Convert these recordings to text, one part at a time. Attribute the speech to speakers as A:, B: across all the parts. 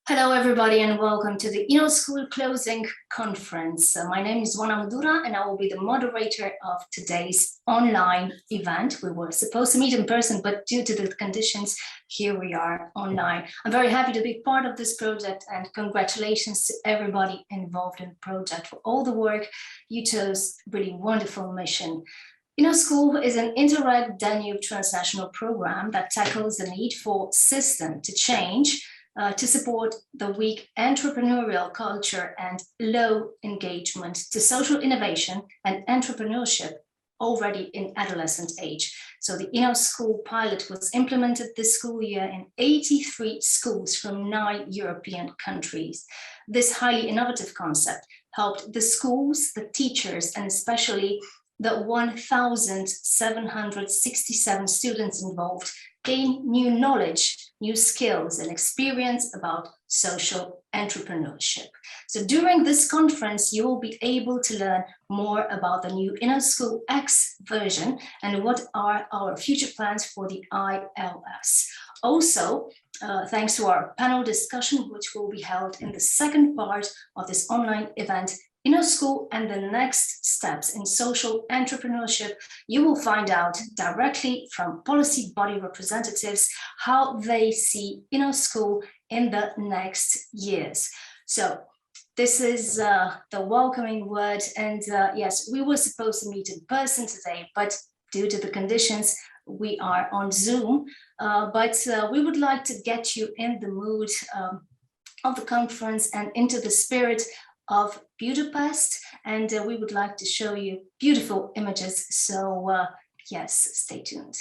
A: Hello, everybody, and welcome to the InnoSchool Closing Conference. My name is Wana Madura, and I will be the moderator of today's online event. We were supposed to meet in person, but due to the conditions, here we are online. I'm very happy to be part of this project, and congratulations to everybody involved in the project for all the work. You chose a really wonderful mission. InnoSchool is an Interreg Danube transnational program that tackles the need for system to change to support the weak entrepreneurial culture and low engagement to social innovation and entrepreneurship already in adolescent age. So the InnoSchool pilot was implemented this school year in 83 schools from 9 European countries. This highly innovative concept helped the schools, the teachers, and especially the 1,767 students involved gain new knowledge, new skills and experience about social entrepreneurship. So during this conference, you will be able to learn more about the new InnoSchool X version and what are our future plans for the ILS. Also, thanks to our panel discussion, which will be held in the second part of this online event, InnoSchool and the next steps in social entrepreneurship, you will find out directly from policy body representatives how they see InnoSchool in the next years. So this is the welcoming word. And yes, we were supposed to meet in person today, but due to the conditions, we are on Zoom. But we would like to get you in the mood of the conference and into the spirit of Budapest, and we would like to show you beautiful images. So yes, stay tuned.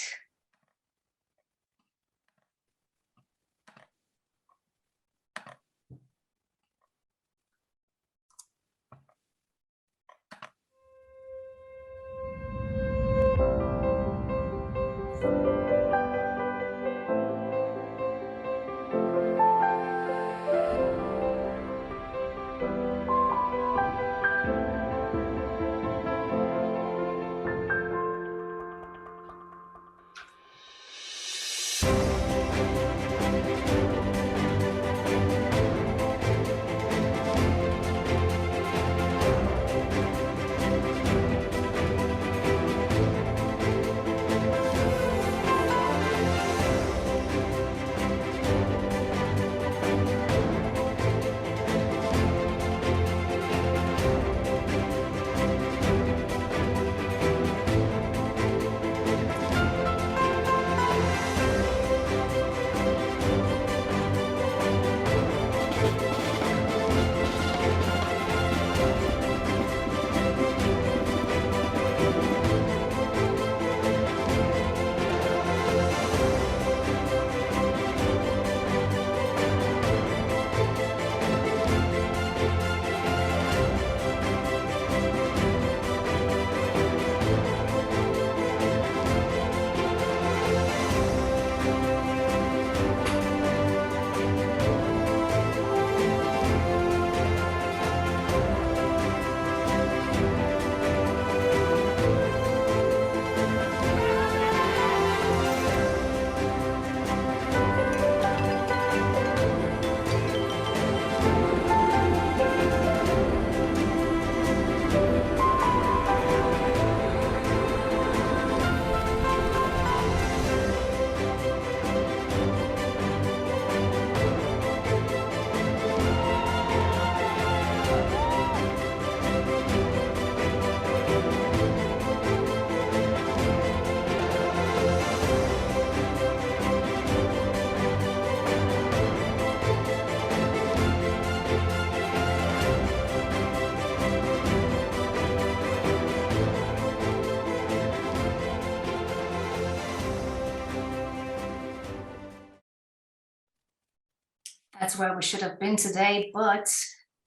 A: That's where we should have been today, but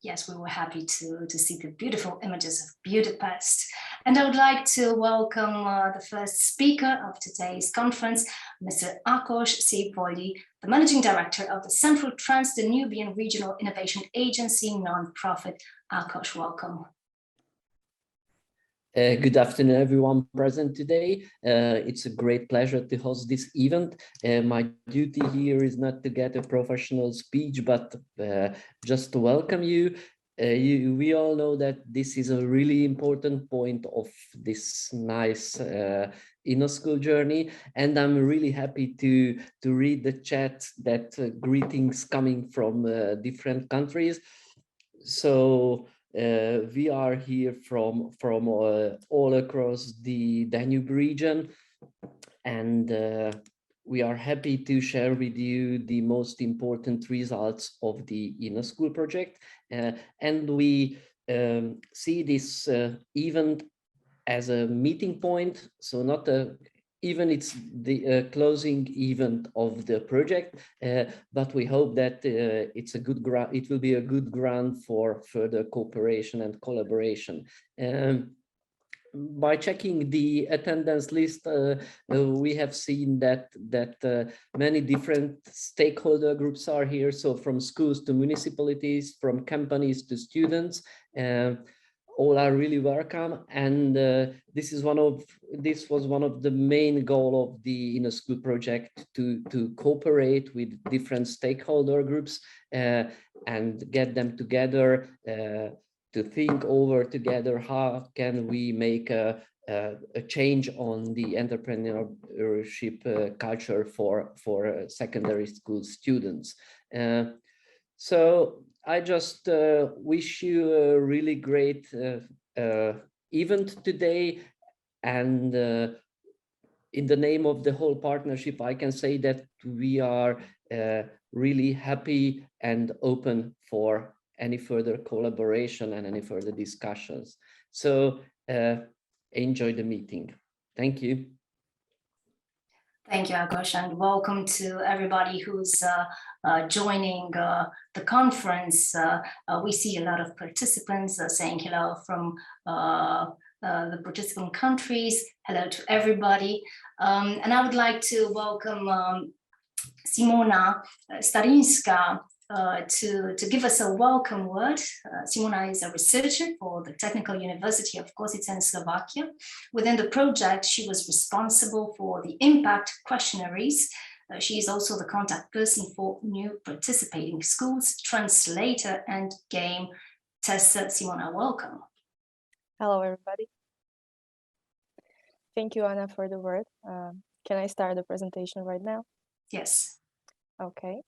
A: yes, we were happy to see the beautiful images of Budapest. And I would like to welcome the first speaker of today's conference, Mr. Ákos Székely, the Managing Director of the Central Trans-Danubian Regional Innovation Agency nonprofit. Ákos, welcome.
B: Good afternoon, everyone present today. It's a great pleasure to host this event. My duty here is not to get a professional speech, but just to welcome you. We all know that this is a really important point of this nice InnoSchool journey, and I'm really happy to read the chat that greetings coming from different countries. So we are here from all across the Danube region, and we are happy to share with you the most important results of the InnoSchool project. And we see this event as a meeting point, so not a even it's the closing event of the project, but we hope that it's a good ground. It will be a good ground for further cooperation and collaboration. By checking the attendance list, we have seen that many different stakeholder groups are here. So from schools to municipalities, from companies to students. All are really welcome, and this was one of the main goal of the InnoSchool project, to cooperate with different stakeholder groups and get them together to think over together how can we make a change on the entrepreneurship culture for secondary school students. So I just wish you a really great event today, and in the name of the whole partnership, I can say that we are really happy and open for any further collaboration and any further discussions. So enjoy the meeting. Thank you.
A: Thank you, Agosh, and welcome to everybody who's joining the conference. We see a lot of participants saying hello from the participant countries. Hello to everybody. And I would like to welcome Simona Starinska to give us a welcome word. Simona is a researcher for the Technical University of Košice in Slovakia. Within the project, she was responsible for the impact questionnaires. She is also the contact person for new participating schools, translator, and game tester. Simona, welcome.
C: Hello, everybody. Thank you, Anna, for the word. Can I start the presentation right now?
A: Yes.
C: Okay.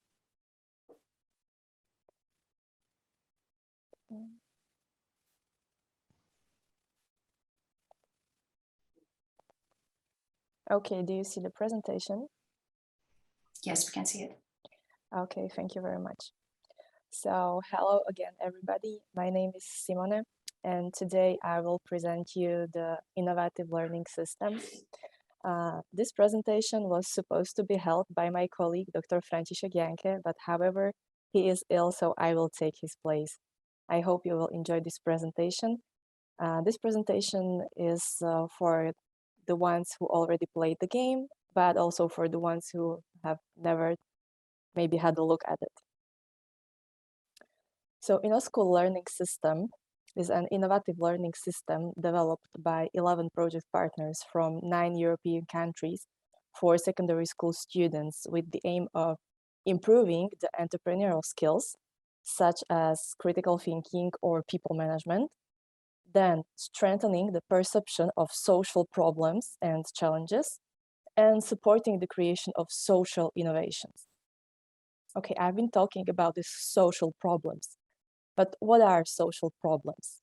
C: Okay, do you see the presentation?
A: Yes, we can see it.
C: Okay, thank you very much. So, hello again, everybody. My name is Simone, and today I will present you the innovative learning system. This presentation was supposed to be held by my colleague, Dr. František Janke, but however, he is ill, so I will take his place. I hope you will enjoy this presentation. This presentation is for the ones who already played the game, but also for the ones who have never maybe had a look at it. So InnoSchool learning system is an innovative learning system developed by 11 project partners from 9 European countries for secondary school students with the aim of improving the entrepreneurial skills, such as critical thinking or people management, then strengthening the perception of social problems and challenges, and supporting the creation of social innovations. Okay, I've been talking about these social problems, but what are social problems?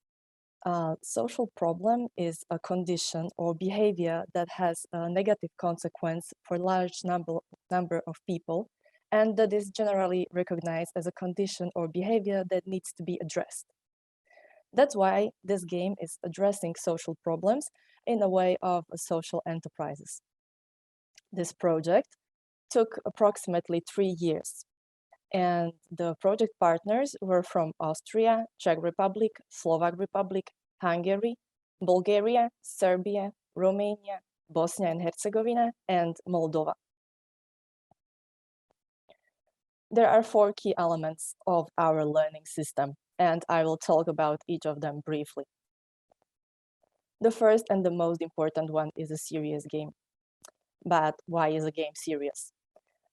C: Social problem is a condition or behavior that has a negative consequence for a large number of people, and that is generally recognized as a condition or behavior that needs to be addressed. That's why this game is addressing social problems in a way of social enterprises. This project took approximately 3 years, and the project partners were from Austria, Czech Republic, Slovak Republic, Hungary, Bulgaria, Serbia, Romania, Bosnia and Herzegovina, and Moldova. There are 4 key elements of our learning system, and I will talk about each of them briefly. The first and the most important one is a serious game. But why is a game serious?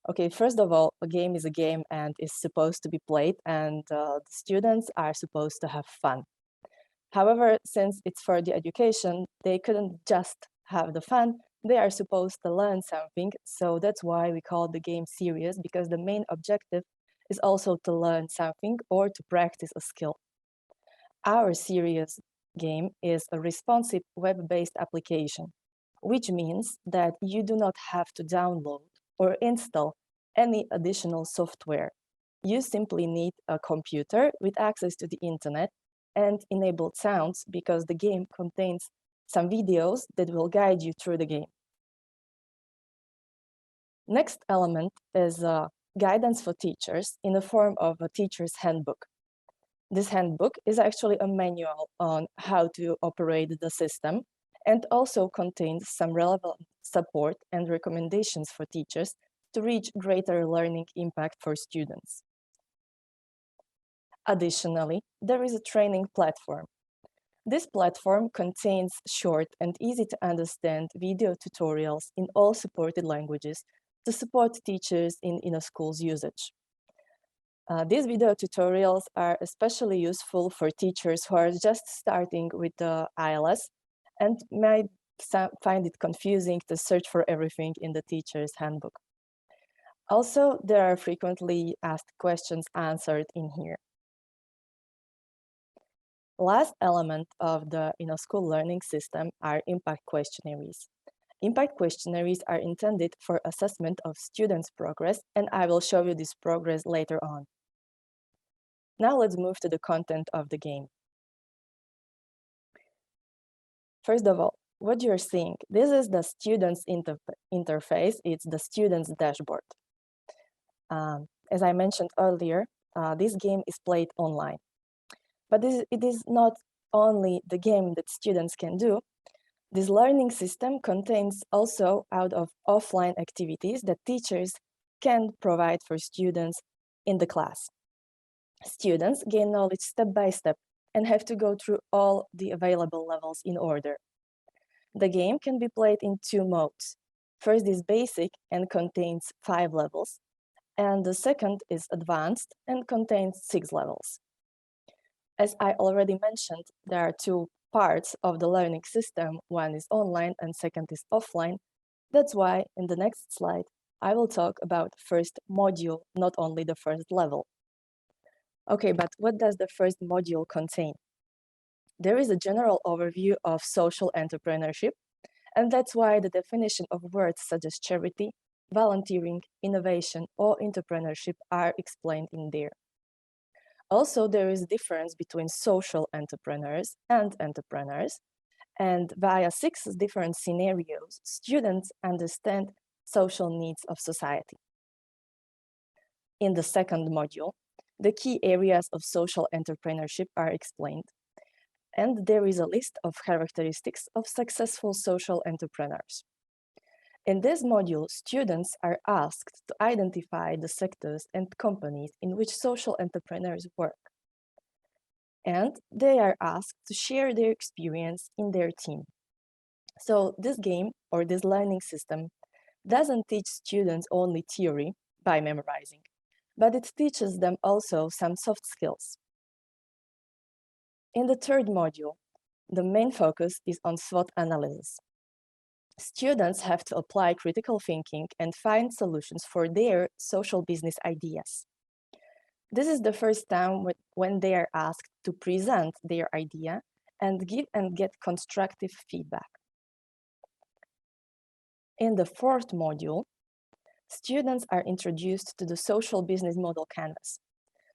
C: Okay, first of all, a game is a game and is supposed to be played, and the students are supposed to have fun. However, since it's for the education, they couldn't just have the fun, they are supposed to learn something. So that's why we call the game serious, because the main objective is also to learn something or to practice a skill. Our serious game is a responsive web-based application, which means that you do not have to download or install any additional software. You simply need a computer with access to the internet and enabled sounds, because the game contains some videos that will guide you through the game. Next element is guidance for teachers in the form of a teacher's handbook. This handbook is actually a manual on how to operate the system and also contains some relevant support and recommendations for teachers to reach greater learning impact for students. Additionally, there is a training platform. This platform contains short and easy to understand video tutorials in all supported languages to support teachers in InnoSchool's usage. These video tutorials are especially useful for teachers who are just starting with the ILS and might find it confusing to search for everything in the teacher's handbook. Also, there are frequently asked questions answered in here. Last element of the InnoSchool learning system are impact questionnaires. Impact questionnaires are intended for assessment of students' progress, and I will show you this progress later on. Now let's move to the content of the game. First of all, what you're seeing, this is the student's interface, it's the student's dashboard. As I mentioned earlier, this game is played online. But it is not only the game that students can do. This learning system contains also out of offline activities that teachers can provide for students in the class. Students gain knowledge step by step and have to go through all the available levels in order. The game can be played in two modes. First is basic and contains 5 levels, and the second is advanced and contains 6 levels. As I already mentioned, there are two parts of the learning system. One is online and second is offline. That's why in the next slide, I will talk about first module, not only the first level. Okay, but what does the first module contain? There is a general overview of social entrepreneurship, and that's why the definition of words such as charity, volunteering, innovation, or entrepreneurship are explained in there. Also, there is a difference between social entrepreneurs and entrepreneurs, and via 6 different scenarios, students understand social needs of society. In the second module, the key areas of social entrepreneurship are explained, and there is a list of characteristics of successful social entrepreneurs. In this module, students are asked to identify the sectors and companies in which social entrepreneurs work. And they are asked to share their experience in their team. So this game or this learning system doesn't teach students only theory by memorizing, but it teaches them also some soft skills. In the third module, the main focus is on SWOT analysis. Students have to apply critical thinking and find solutions for their social business ideas. This is the first time when they are asked to present their idea and give and get constructive feedback. In the fourth module, students are introduced to the social business model canvas.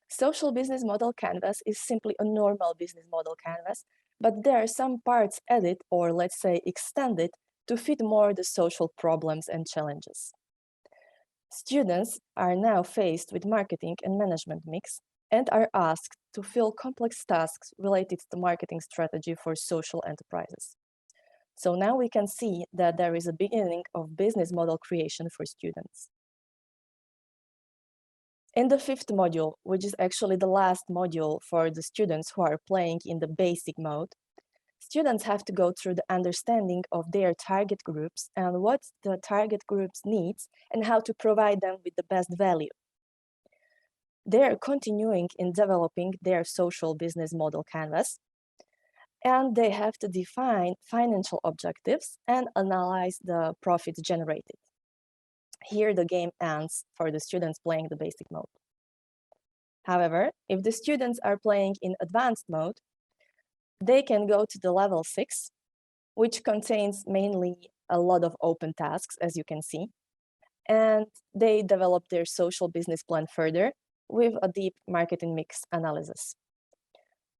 C: Social business model canvas is simply a normal business model canvas, but there are some parts added, or let's say extended, to fit more the social problems and challenges. Students are now faced with marketing and management mix and are asked to fill complex tasks related to marketing strategy for social enterprises. So now we can see that there is a beginning of business model creation for students. In the fifth module, which is actually the last module for the students who are playing in the basic mode, Students have to go through the understanding of their target groups and what the target groups needs and how to provide them with the best value. They are continuing in developing their social business model canvas, and they have to define financial objectives and analyze the profits generated. Here the game ends for the students playing the basic mode. However, if the students are playing in advanced mode, they can go to the level 6, which contains mainly a lot of open tasks, as you can see, and they develop their social business plan further with a deep marketing mix analysis.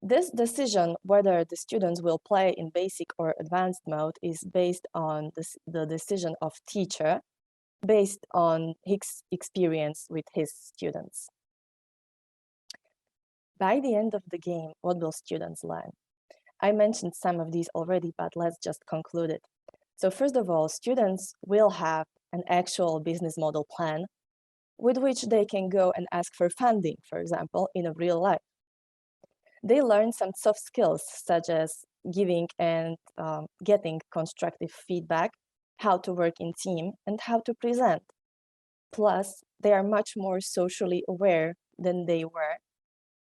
C: This decision whether the students will play in basic or advanced mode is based on the decision of teacher, based on his experience with his students. By the end of the game, what will students learn? I mentioned some of these already, but let's just conclude it. So first of all, students will have an actual business model plan with which they can go and ask for funding, for example, in a real life. They learn some soft skills such as giving and getting constructive feedback, how to work in team, and how to present. Plus, they are much more socially aware than they were,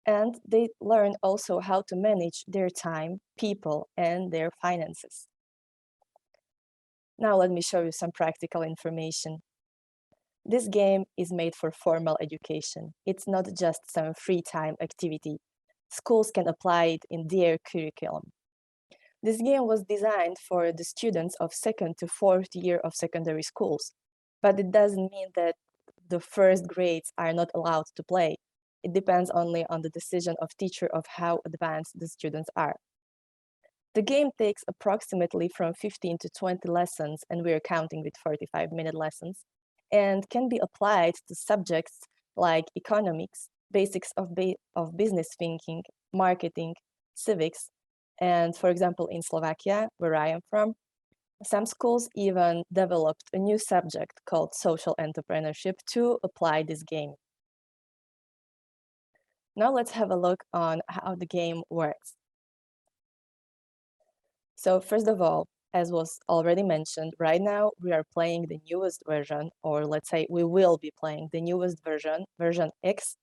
C: and they learn also how to manage their time, people, and their finances. Now let me show you some practical information. This game is made for formal education. It's not just some free time activity. Schools can apply it in their curriculum. This game was designed for the students of 2nd to 4th year of secondary schools, but it doesn't mean that the first grades are not allowed to play. It depends only on the decision of teacher of how advanced the students are. The game takes approximately from 15 to 20 lessons, and we're counting with 45-minute lessons, and can be applied to subjects like economics, basics of business thinking, marketing, civics, and for example, in Slovakia, where I am from, some schools even developed a new subject called social entrepreneurship to apply this game. Now let's have a look on how the game works. So first of all, as was already mentioned, right now we are playing the newest version, or let's say we will be playing the newest version, version X.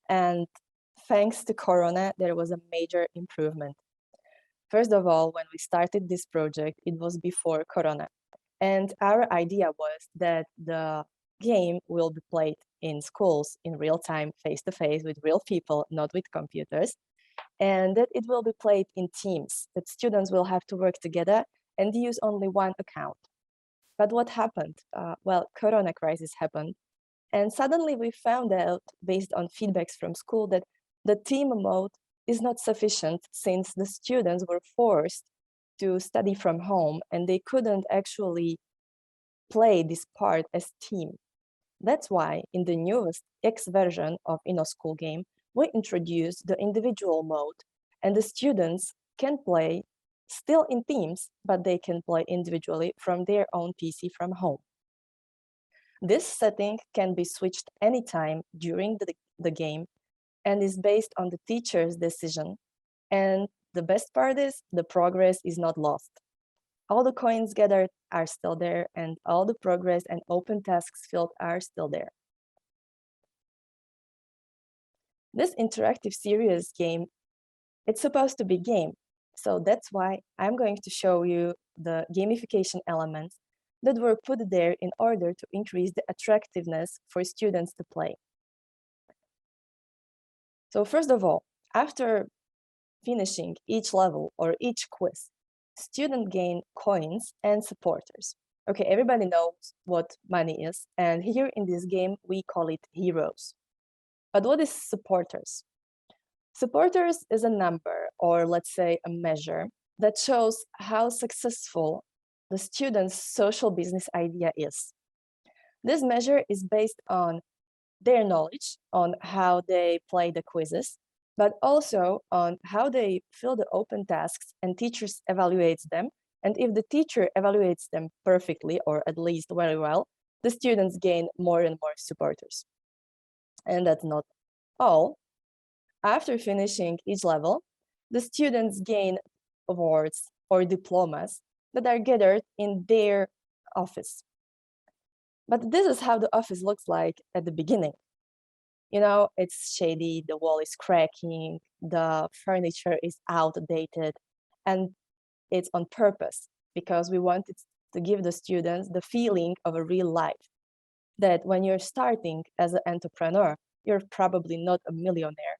C: And thanks to Corona, there was a major improvement. First of all, when we started this project, it was before Corona. And our idea was that the game will be played in schools in real time, face-to-face with real people, not with computers. And that it will be played in teams, that students will have to work together and use only one account. But what happened? Well, Corona crisis happened. And suddenly we found out, based on feedbacks from school, that the team mode is not sufficient since the students were forced to study from home and they couldn't actually play this part as team. That's why in the newest X version of InnoSchool game, we introduced the individual mode, and the students can play still in teams, but they can play individually from their own PC from home. This setting can be switched anytime during the game and is based on the teacher's decision. And the best part is the progress is not lost. All the coins gathered are still there, and all the progress and open tasks filled are still there. This interactive series game, it's supposed to be game. So that's why I'm going to show you the gamification elements that were put there in order to increase the attractiveness for students to play. So first of all, after finishing each level or each quiz, students gain coins and supporters. Okay, everybody knows what money is, and here in this game, we call it heroes. But what is supporters? Supporters is a number, or let's say a measure, that shows how successful the student's social business idea is. This measure is based on their knowledge on how they play the quizzes, but also on how they fill the open tasks and teachers evaluates them. And if the teacher evaluates them perfectly, or at least very well, the students gain more and more supporters. And that's not all. After finishing each level, the students gain awards, or diplomas that are gathered in their office. But this is how the office looks like at the beginning. You know, it's shady, the wall is cracking, the furniture is outdated, and it's on purpose because we wanted to give the students the feeling of a real life, that when you're starting as an entrepreneur, you're probably not a millionaire.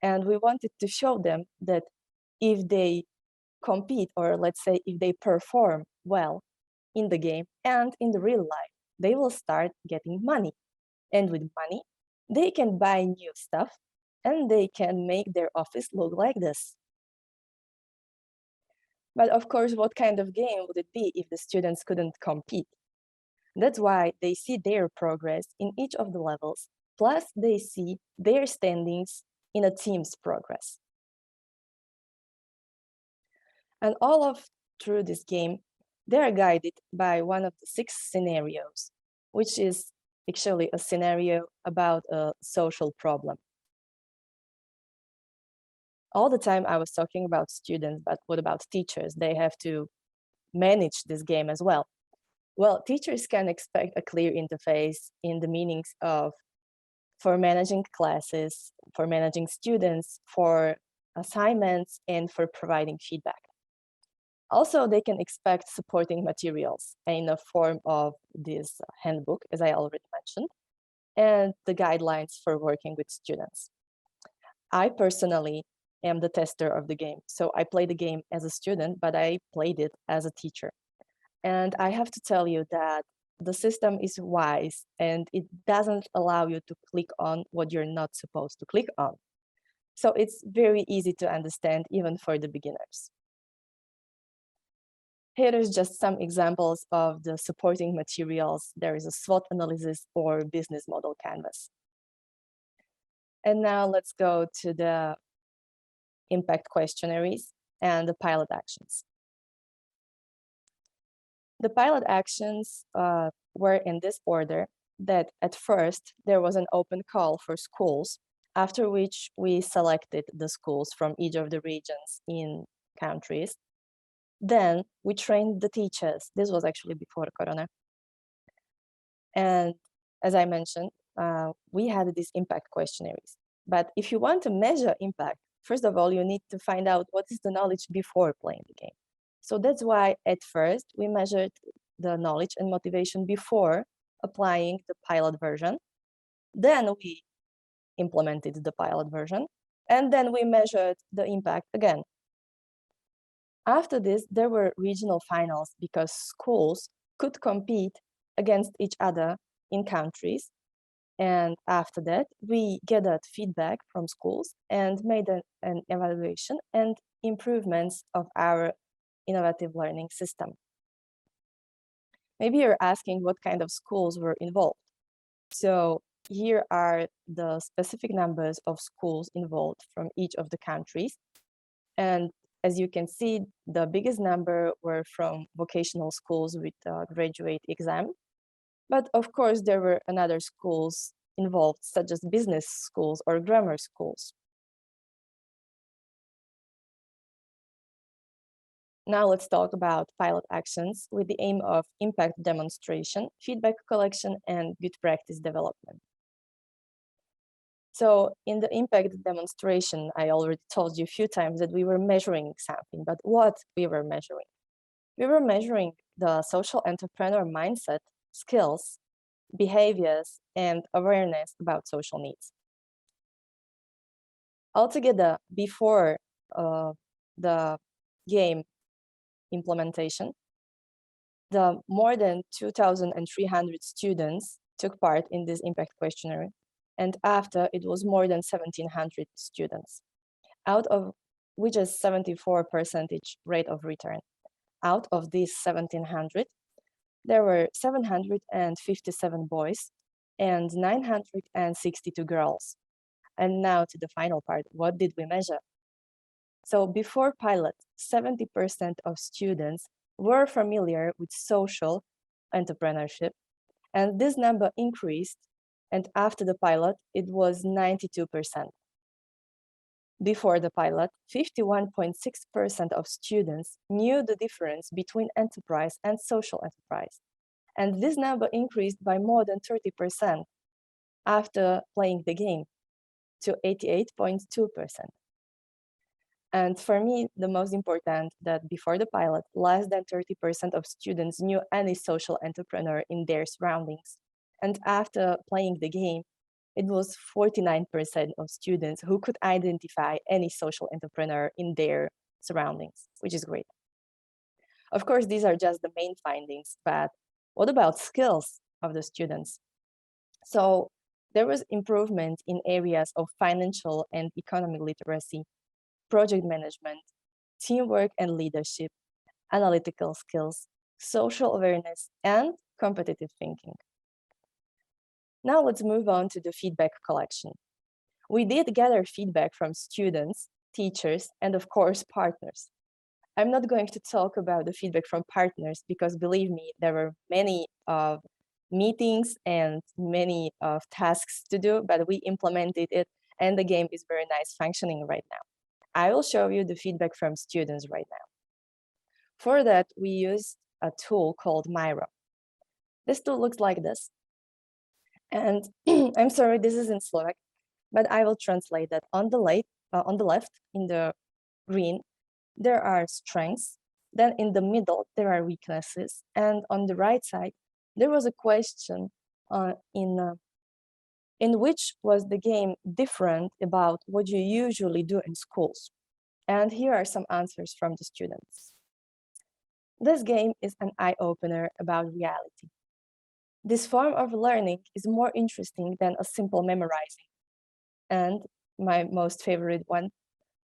C: And we wanted to show them that if they compete, or let's say if they perform well in the game and in the real life, they will start getting money. And with money, they can buy new stuff and they can make their office look like this. But of course, what kind of game would it be if the students couldn't compete? That's why they see their progress in each of the levels, plus they see their standings in a team's progress. And all of through this game, they are guided by one of the 6 scenarios, which is actually a scenario about a social problem. All the time I was talking about students, but what about teachers? They have to manage this game as well. Well, teachers can expect a clear interface in the meanings of for managing classes, for managing students, for assignments, and for providing feedback. Also, they can expect supporting materials in the form of this handbook, as I already mentioned, and the guidelines for working with students. I personally am the tester of the game. So I play the game as a student, but I played it as a teacher. And I have to tell you that the system is wise and it doesn't allow you to click on what you're not supposed to click on. So it's very easy to understand even for the beginners. Here is just some examples of the supporting materials. There is a SWOT analysis or business model canvas. And now let's go to the impact questionnaires and the pilot actions. The pilot actions were in this order, that at first there was an open call for schools, after which we selected the schools from each of the regions in countries. Then we trained the teachers. This was actually before Corona. And as I mentioned, we had these impact questionnaires. But if you want to measure impact, first of all, you need to find out what is the knowledge before playing the game. So that's why at first we measured the knowledge and motivation before applying the pilot version. Then we implemented the pilot version, and then we measured the impact again. After this, there were regional finals because schools could compete against each other in countries. And after that, we gathered feedback from schools and made an evaluation and improvements of our innovative learning system. Maybe you're asking what kind of schools were involved. So here are the specific numbers of schools involved from each of the countries. And as you can see, the biggest number were from vocational schools with a graduate exam. But of course, there were another schools involved, such as business schools or grammar schools. Now let's talk about pilot actions with the aim of impact demonstration, feedback collection, and good practice development. So in the impact demonstration, I already told you a few times that we were measuring something, but what we were measuring? We were measuring the social entrepreneur mindset, skills, behaviors, and awareness about social needs. Altogether, before the game implementation, the more than 2,300 students took part in this impact questionnaire, and after it was more than 1,700 students, out of which is 74% rate of return. Out of these 1,700, there were 757 boys and 962 girls. And now to the final part, what did we measure? So before pilot, 70% of students were familiar with social entrepreneurship, and this number increased, and after the pilot, it was 92%. Before the pilot, 51.6% of students knew the difference between enterprise and social enterprise. And this number increased by more than 30% after playing the game to 88.2%. And for me, the most important that before the pilot, less than 30% of students knew any social entrepreneur in their surroundings. And after playing the game, it was 49% of students who could identify any social entrepreneur in their surroundings, which is great. Of course, these are just the main findings, but what about skills of the students? So there was improvement in areas of financial and economic literacy, project management, teamwork and leadership, analytical skills, social awareness, and competitive thinking. Now let's move on to the feedback collection. We did gather feedback from students, teachers, and of course, partners. I'm not going to talk about the feedback from partners because believe me, there were many meetings and many tasks to do, but we implemented it and the game is very nice functioning right now. I will show you the feedback from students right now. For that, we used a tool called Miro. This tool looks like this. And I'm sorry, this is in Slovak, but I will translate that. On the left, in the green, there are strengths. Then in the middle, there are weaknesses. And on the right side, there was a question in which was the game different about what you usually do in schools. And here are some answers from the students. This game is an eye-opener about reality. This form of learning is more interesting than a simple memorizing. And my most favorite one,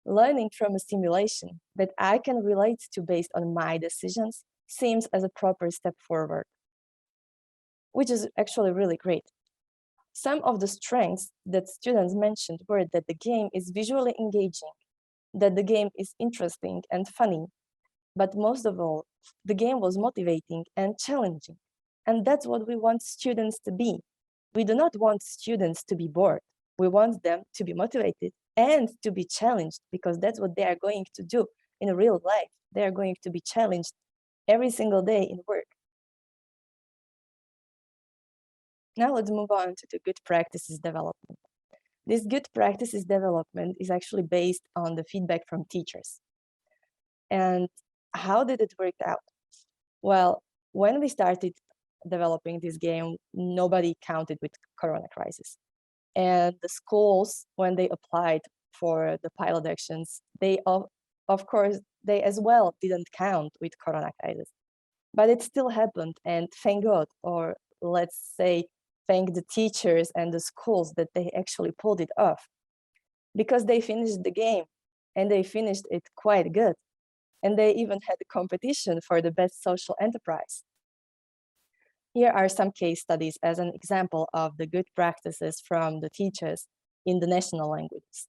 C: learning from a simulation that I can relate to based on my decisions seems as a proper step forward, which is actually really great. Some of the strengths that students mentioned were that the game is visually engaging, that the game is interesting and funny, but most of all, the game was motivating and challenging. And that's what we want students to be. We do not want students to be bored. We want them to be motivated and to be challenged because that's what they are going to do in real life. They are going to be challenged every single day in work. Now let's move on to the good practices development. This good practices development is actually based on the feedback from teachers. And how did it work out? Well, when we started developing this game, nobody counted with Corona crisis. And the schools, when they applied for the pilot actions, they of course, they as well didn't count with Corona crisis. But it still happened, and thank God, or let's say, thank the teachers and the schools that they actually pulled it off. Because they finished the game, and they finished it quite good. And they even had a competition for the best social enterprise. Here are some case studies as an example of the good practices from the teachers in the national languages.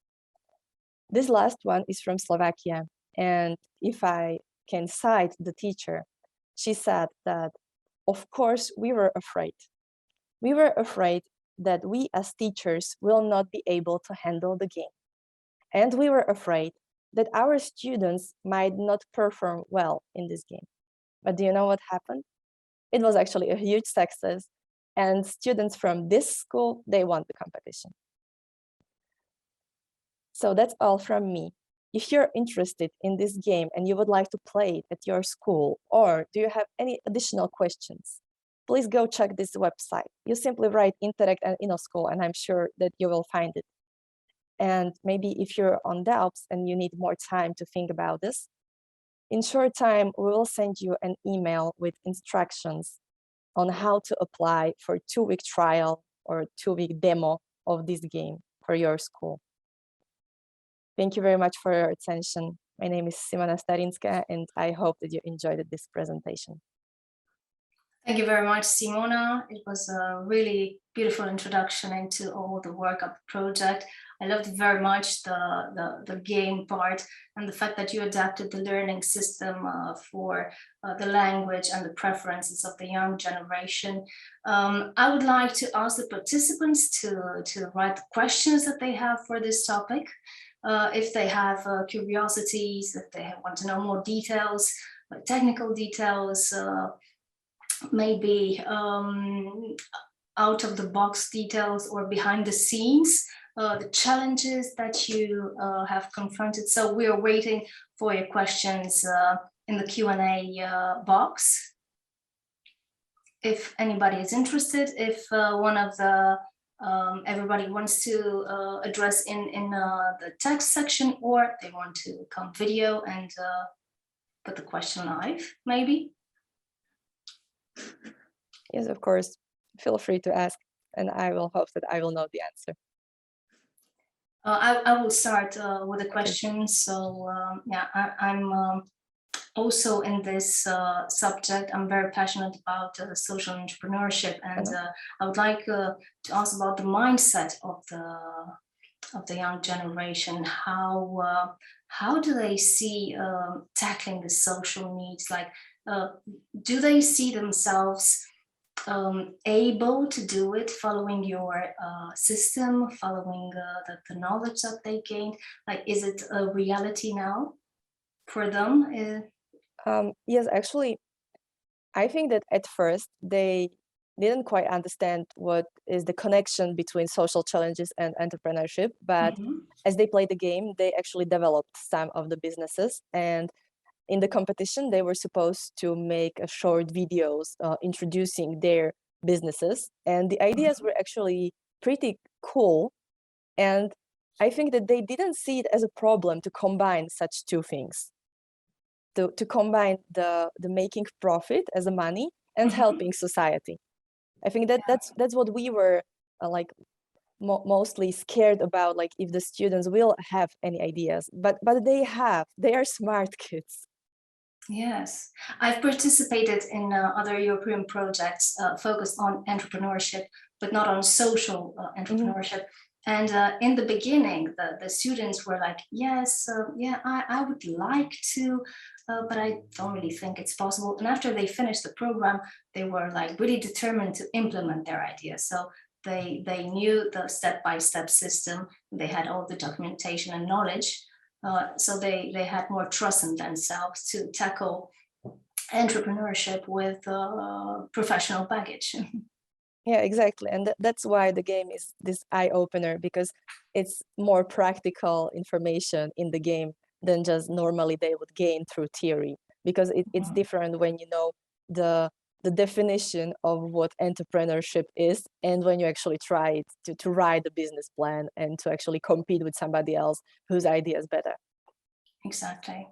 C: This last one is from Slovakia. And if I can cite the teacher, she said that, of course, we were afraid. We were afraid that we as teachers will not be able to handle the game. And we were afraid that our students might not perform well in this game. But do you know what happened? It was actually a huge success, and students from this school, they won the competition. So that's all from me. If you're interested in this game and you would like to play it at your school, or do you have any additional questions, please go check this website. You simply write Interact and InnoSchool, and I'm sure that you will find it. And maybe if you're on doubts and you need more time to think about this, in short time, we will send you an email with instructions on how to apply for 2-week trial or 2-week demo of this game for your school. Thank you very much for your attention. My name is Simona Starinska, and I hope that you enjoyed this presentation.
A: Thank you very much, Simona. It was a really beautiful introduction into all the work of the project. I loved very much the game part and the fact that you adapted the learning system for the language and the preferences of the young generation. I would like to ask the participants to write the questions that they have for this topic. if they have curiosities, if they want to know more details, like technical details, maybe out of the box details or behind the scenes, the challenges that you have confronted. So we are waiting for your questions in the Q&A box. If anybody is interested, if one of the everybody wants to address in the text section, or they want to come video and put the question live, maybe.
C: Yes, of course. Feel free to ask, and I will hope that I will know the answer.
A: I will start with a question. So yeah, I'm also in this subject. I'm very passionate about social entrepreneurship, and I would like to ask about the mindset of the young generation. How do they see tackling the social needs? Like, do they see themselves able to do it following your system, following the knowledge that they gained? Like, is it a reality now for them?
C: Yes, actually, I think that at first they didn't quite understand what is the connection between social challenges and entrepreneurship, but as they played the game, they actually developed some of the businesses, and in the competition, they were supposed to make a short videos introducing their businesses, and the ideas were actually pretty cool. And I think that they didn't see it as a problem to combine such two things, to combine the making profit as a money and helping society. I think that that's what we were like mostly scared about, like if the students will have any ideas, but they are smart kids.
A: Yes, I've participated in other European projects focused on entrepreneurship, but not on social entrepreneurship. And in the beginning, the students were like, yes, yeah, I would like to, but I don't really think it's possible. And after they finished the program, they were like really determined to implement their ideas. So they knew the step-by-step system. They had all the documentation and knowledge. So they had more trust in themselves to tackle entrepreneurship with professional baggage.
C: Yeah, exactly. And that's why the game is this eye-opener, because it's more practical information in the game than just normally they would gain through theory, because it's different when you know the definition of what entrepreneurship is, and when you actually try it to write the business plan and to actually compete with somebody else whose idea is better.
A: Exactly.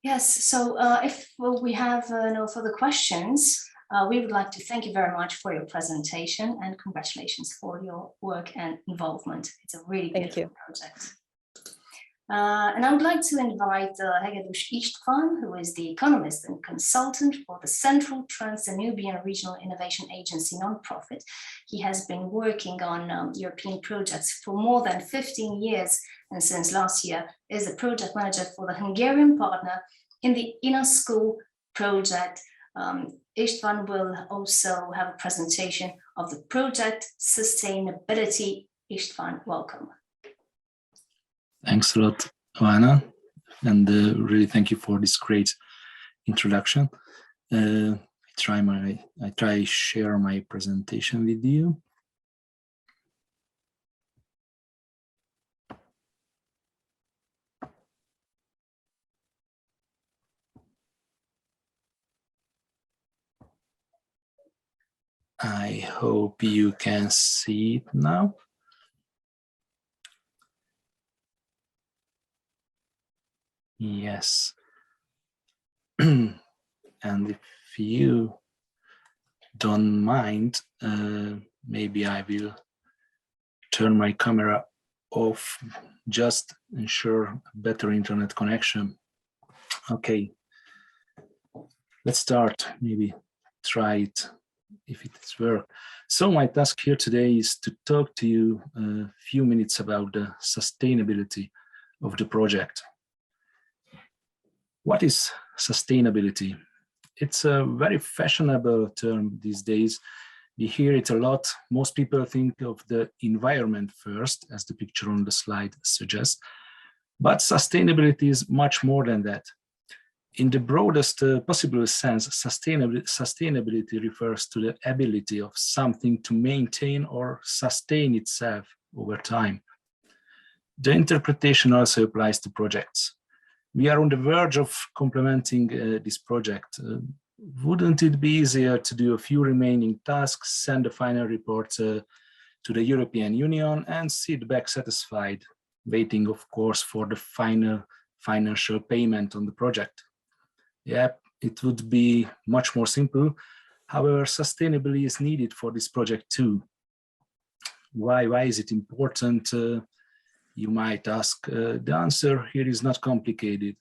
A: Yes, so if we have no further questions, we would like to thank you very much for your presentation, and congratulations for your work and involvement. It's a really beautiful project. And I would like to invite Hegedus István, who is the economist and consultant for the Central Trans-Danubian Regional Innovation Agency nonprofit. He has been working on European projects for more than 15 years, and since last year is the project manager for the Hungarian partner in the InnoSchool project. István will also have a presentation of the project sustainability. István, welcome.
D: Thanks a lot, Joanna, and really thank you for this great introduction. I try share my presentation with you. I hope you can see it now. Yes. And if you don't mind, maybe I will turn my camera off, just ensure a better internet connection. Okay, let's start, maybe try it if it's work. So my task here today is to talk to you a few minutes about the sustainability of the project. What is sustainability? It's a very fashionable term these days, We hear it a lot. Most people think of the environment first, as the picture on the slide suggests, but sustainability is much more than that. In the broadest possible sense, sustainability refers to the ability of something to maintain or sustain itself over time. The interpretation also applies to projects. We are on the verge of complementing this project. Wouldn't it be easier to do a few remaining tasks, send a final report to the European Union, and sit back satisfied, waiting, of course, for the final financial payment on the project? Yeah, it would be much more simple. However, sustainability is needed for this project too. Why is it important? You might ask. The answer here is not complicated,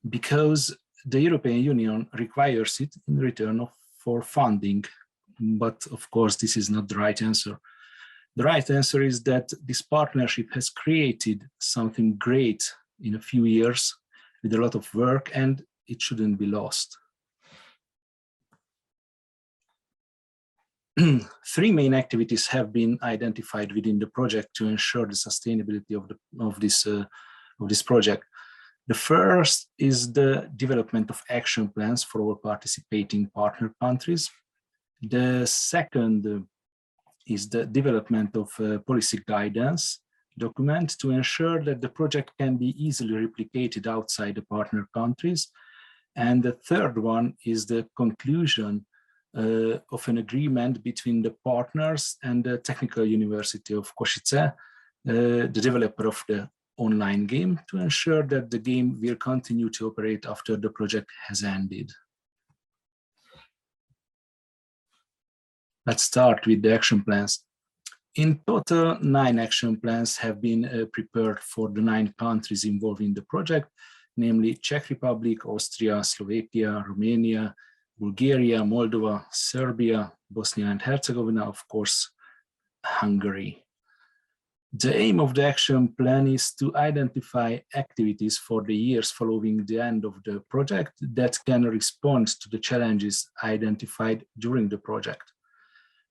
D: because the European Union requires it in return for funding. But of course, this is not the right answer. The right answer is that this partnership has created something great in a few years with a lot of work, and it shouldn't be lost. Three main activities have been identified within the project to ensure the sustainability of this project. The first is the development of action plans for all participating partner countries. The second is the development of a policy guidance document to ensure that the project can be easily replicated outside the partner countries. And the third one is the conclusion of an agreement between the partners and the Technical University of Košice, the developer of the online game, to ensure that the game will continue to operate after the project has ended. Let's start with the action plans. In total, 9 action plans have been prepared for the 9 countries involved in the project, namely Czech Republic, Austria, Slovakia, Romania, Bulgaria, Moldova, Serbia, Bosnia and Herzegovina, of course, Hungary. The aim of the action plan is to identify activities for the years following the end of the project that can respond to the challenges identified during the project.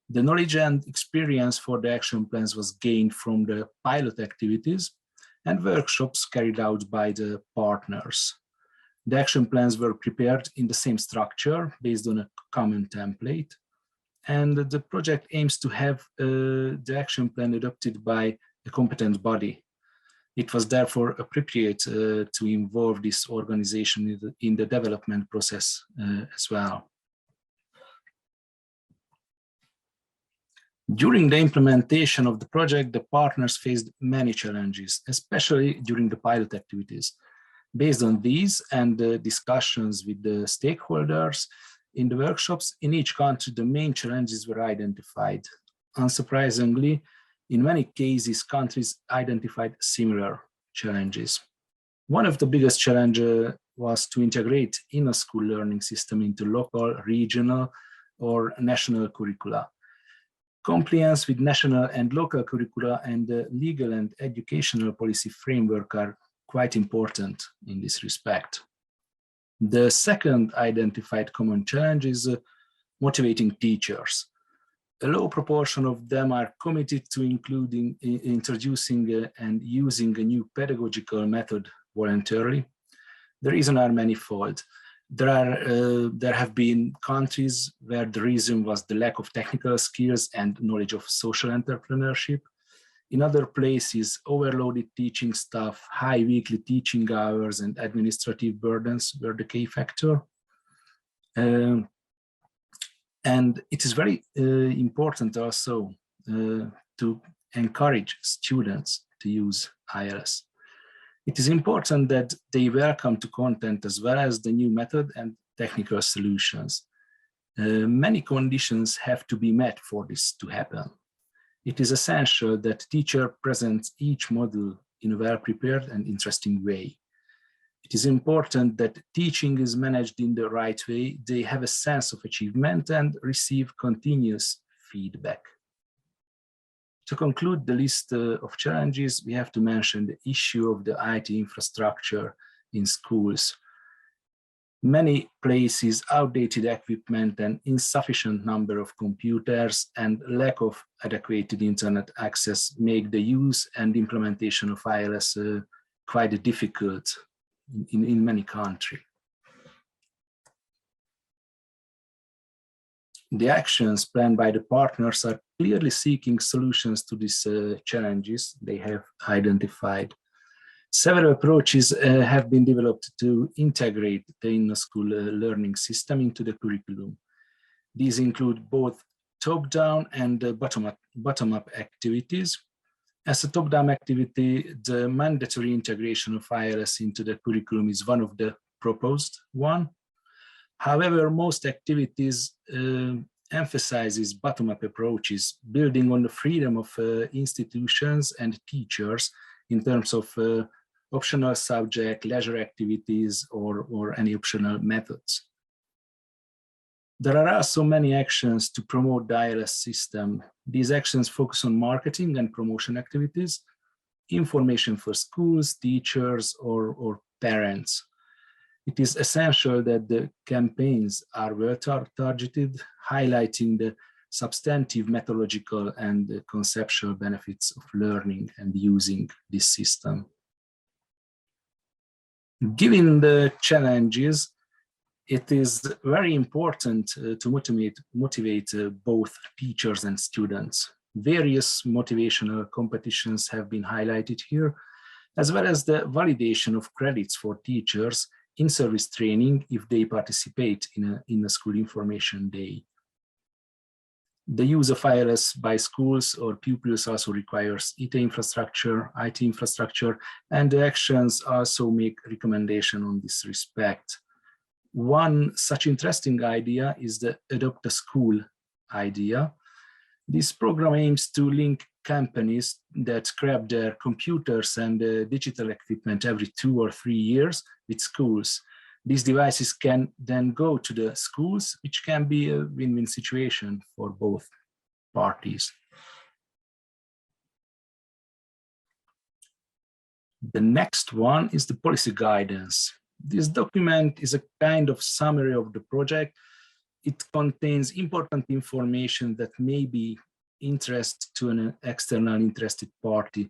D: The knowledge and experience for the action plans was gained from the pilot activities and workshops carried out by the partners. The action plans were prepared in the same structure based on a common template, and the project aims to have the action plan adopted by a competent body. It was therefore appropriate to involve this organization in the development process as well. During the implementation of the project, the partners faced many challenges, especially during the pilot activities. Based on these and the discussions with the stakeholders in the workshops in each country, the main challenges were identified. Unsurprisingly, in many cases, countries identified similar challenges. One of the biggest challenges was to integrate InnoSchool learning system into local, regional, or national curricula. Compliance with national and local curricula and the legal and educational policy framework are quite important in this respect. The second identified common challenge is motivating teachers. A low proportion of them are committed to introducing and using a new pedagogical method voluntarily. The reasons are manifold. There have been countries where the reason was the lack of technical skills and knowledge of social entrepreneurship. In other places, overloaded teaching staff, high weekly teaching hours, and administrative burdens were the key factor. And it is very important also to encourage students to use ILS. It is important that they welcome to content as well as the new method and technical solutions. Many conditions have to be met for this to happen. It is essential that teacher presents each module in a well-prepared and interesting way. It is important that teaching is managed in the right way, they have a sense of achievement and receive continuous feedback. To conclude the list of challenges, we have to mention the issue of the IT infrastructure in schools. Many places, outdated equipment and insufficient number of computers and lack of adequate internet access make the use and implementation of ILS quite difficult in many countries. The actions planned by the partners are clearly seeking solutions to these challenges they have identified. Several approaches have been developed to integrate the InnoSchool learning system into the curriculum. These include both top-down and bottom-up activities. As a top-down activity, the mandatory integration of ILS into the curriculum is one of the proposed one. However, most activities emphasizes bottom-up approaches, building on the freedom of institutions and teachers in terms of optional subject, leisure activities, or any optional methods. There are also many actions to promote the ILS system. These actions focus on marketing and promotion activities, information for schools, teachers, or parents. It is essential that the campaigns are well targeted, highlighting the substantive methodological and conceptual benefits of learning and using this system. Given the challenges, it is very important to motivate both teachers and students. Various motivational competitions have been highlighted here, as well as the validation of credits for teachers in service training if they participate in a school information day. The use of ILS by schools or pupils also requires IT infrastructure, and the actions also make recommendation on this respect. One such interesting idea is the Adopt a School idea. This program aims to link companies that scrap their computers and digital equipment every 2 or 3 years with schools. These devices can then go to the schools, which can be a win-win situation for both parties. The next one is the policy guidance. This document is a kind of summary of the project. It contains important information that may be interest to an external interested party.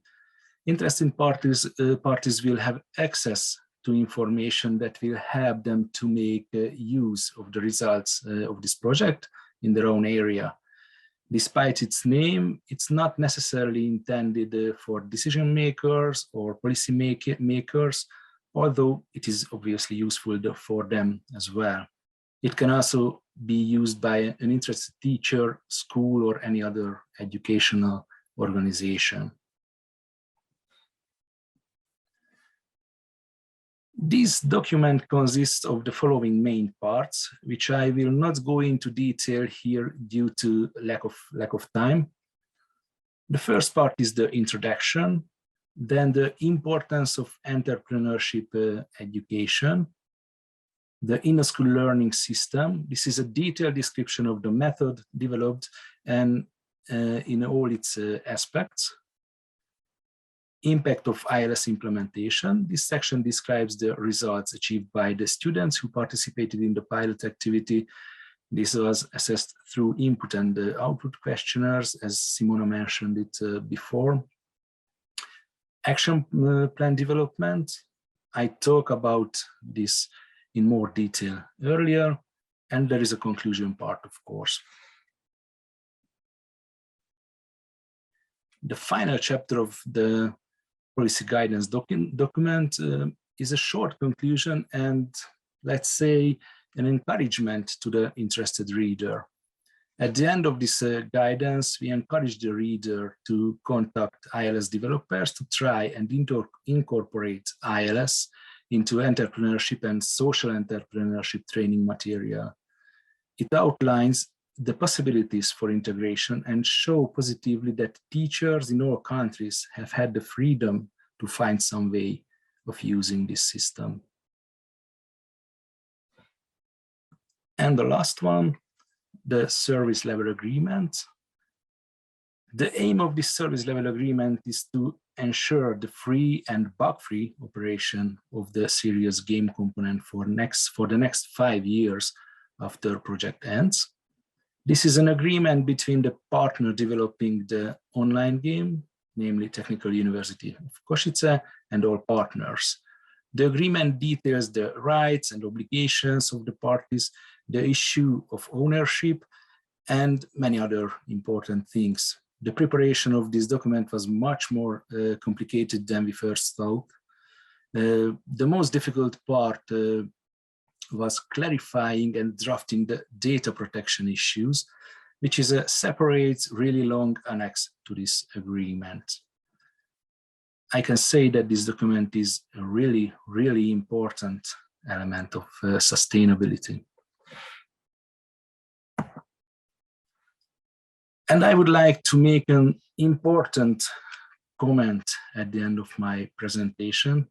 D: Interested parties will have access to information that will help them to make use of the results of this project in their own area. Despite its name, it's not necessarily intended for decision makers or policy makers, although it is obviously useful for them as well. It can also be used by an interested teacher, school, or any other educational organization. This document consists of the following main parts, which I will not go into detail here due to lack of time. The first part is the introduction, then the importance of entrepreneurship education, the InnoSchool learning system. This is a detailed description of the method developed and in all its aspects. Impact of ILS implementation. This section describes the results achieved by the students who participated in the pilot activity. This was assessed through input and output questionnaires, as Simona mentioned it before. Action plan development. I talked about this in more detail earlier, and there is a conclusion part, of course. The final chapter of the policy guidance document is a short conclusion and, let's say, an encouragement to the interested reader. At the end of this guidance, we encourage the reader to contact ILS developers to try and incorporate ILS into entrepreneurship and social entrepreneurship training material. It outlines the possibilities for integration and show positively that teachers in all countries have had the freedom to find some way of using this system. And the last one, the service level agreement. The aim of this service level agreement is to ensure the free and bug-free operation of the serious game component for the next 5 years after project ends. This is an agreement between the partner developing the online game, namely Technical University of Košice, and all partners. The agreement details the rights and obligations of the parties, the issue of ownership, and many other important things. The preparation of this document was much more complicated than we first thought. The most difficult part was clarifying and drafting the data protection issues, which is a separate, really long annex to this agreement. I can say that this document is a really, really important element of sustainability. And I would like to make an important comment at the end of my presentation.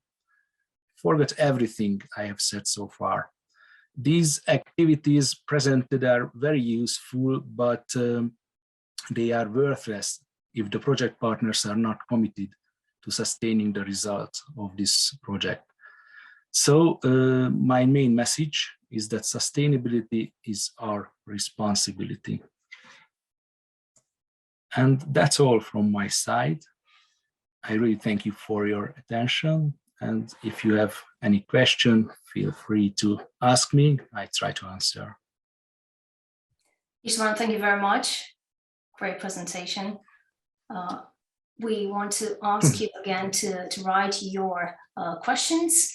D: Forget everything I have said so far. These activities presented are very useful, but they are worthless if the project partners are not committed to sustaining the result of this project. So my main message is that sustainability is our responsibility. And that's all from my side. I really thank you for your attention. And if you have any question, feel free to ask me. I try to answer.
A: István, thank you very much. Great presentation. We want to ask you again to write your questions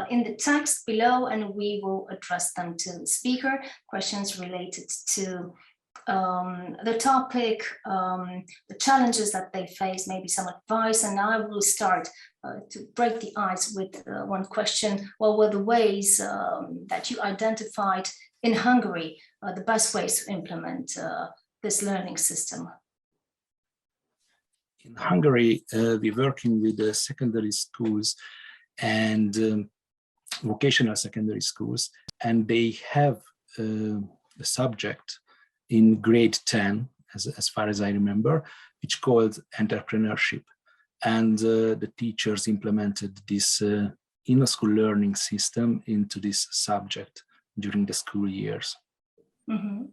A: in the text below, and we will address them to the speaker. Questions related to the topic, the challenges that they face, maybe some advice, and I will start to break the ice with one question. What were the ways that you identified in Hungary the best ways to implement this learning system?
D: In Hungary, we're working with the secondary schools and vocational secondary schools, and they have a subject in grade 10, as far as I remember, which called entrepreneurship. And the teachers implemented this InnoSchool learning system into this subject during the school years.
A: Mm-hmm.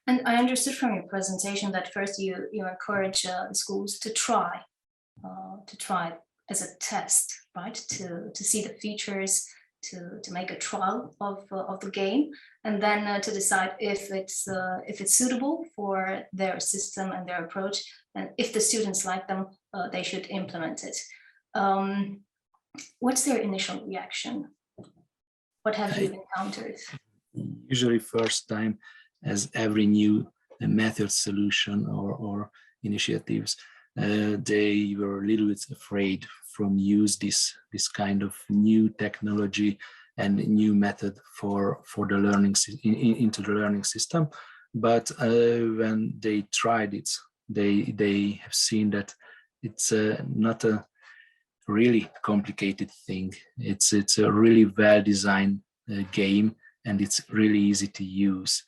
A: And I understood from your presentation that first you encourage the schools to try as a test, right? To see the features, to make a trial of the game, and then to decide if it's suitable for their system and their approach, and if the students like them, they should implement it. What's their initial reaction? What have you encountered?
D: Usually first time, as every new method, solution or initiatives, they were a little bit afraid from use this kind of new technology and new method for the learning into the learning system. But when they tried it, they have seen that it's not a really complicated thing. It's a really well designed game, and it's really easy to use